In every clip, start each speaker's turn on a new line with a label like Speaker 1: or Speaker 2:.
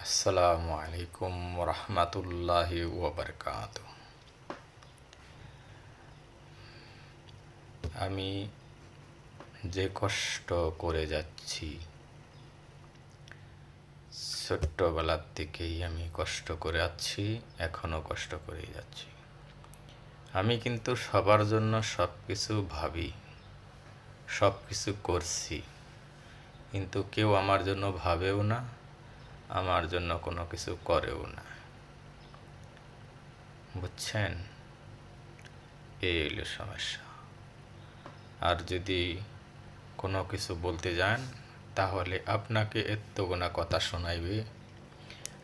Speaker 1: আসসালামু আলাইকুম রহমতুল্লাহি ওয়াবারকাত। আমি যে কষ্ট করে যাচ্ছি, ছোট্টবেলার থেকেই আমি কষ্ট করে আছি, এখনও কষ্ট করেই যাচ্ছি। আমি কিন্তু সবার জন্য সব কিছু ভাবি, সব কিছু করছি, কিন্তু কেউ আমার জন্য ভাবেও না, আমার জন্য কোনো কিছু করেও না। বুঝছেন? এই হলো সমস্যা। আর যদি কোনো কিছু বলতে যান, তাহলে আপনাকে এতগুনা কথা শোনাইবে,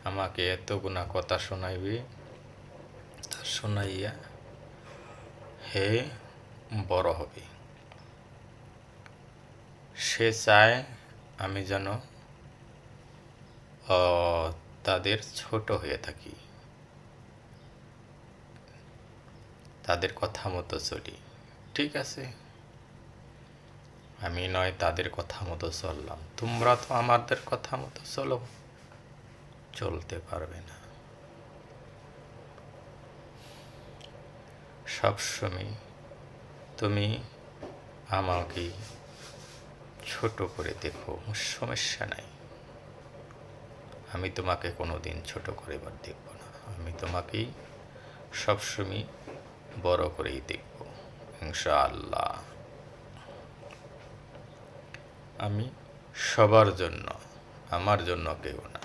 Speaker 1: আমাকে এতগুনা কথা শোনাইবে, তা শোনাইয়া হে বড় হবে। সে চায় আমি যেন তাদের ছোট হয়ে থাকি, তাদের কথা মতো চলি। ঠিক আছে, আমি নয় তাদের কথা মতো চললাম, তোমরা তো আমাদের কথা মতো চলো, চলতে পারবে না। সবসময় তুমি আমাকে ছোট করে দেখো, সমস্যা নাই। আমি তোমাকে কোনোদিন ছোট করে দেখব না, আমি তোমাকেই সবসময় বড় করেই দেখব ইনশাআল্লাহ। আমি সবার জন্য, আমার জন্য কেউ না।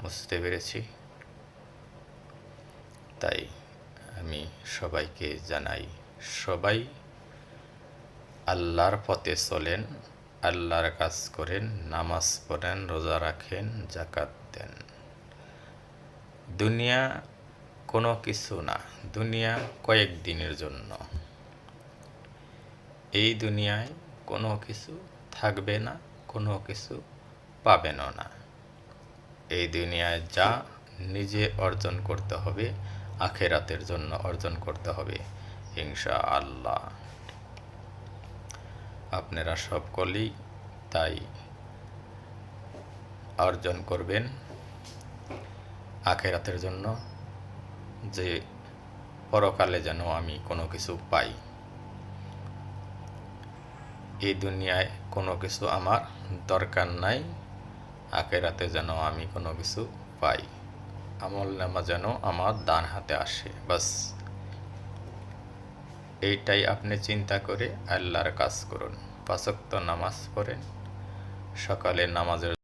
Speaker 1: বুঝতে পেরেছি? তাই আমি সবাইকে জানাই, সবাই আল্লাহর পথে চলেন, আল্লাহর কাজ করেন, নামাজ পড়েন, রোজা রাখেন, যাকাত দেন। দুনিয়া কোনো কিছু না, দুনিয়া কয়েকদিনের জন্য। এই দুনিয়ায় কোনো কিছু থাকবে না, কোনো কিছু পাবেনও না। এই দুনিয়ায় যা নিজে অর্জন করতে হবে, আখেরাতের জন্য অর্জন করতে হবে ইনশাআল্লাহ। আপনারা সকলেই তাই অর্জন করবেন আখেরাতের জন্য, যে পরকালে যেন আমি কোনো কিছু পাই। এই দুনিয়ায় কোনো কিছু আমার দরকার নাই, আখেরাতে যেন আমি কোনো কিছু পাই, আমলনামা যেন আমার ডান হাতে আসে, বাস এইটাই আপনি চিন্তা করে আল্লাহর কাজ করুন। ৫ ওয়াক্ত নামাজ পড়েন, সকালে নামাজের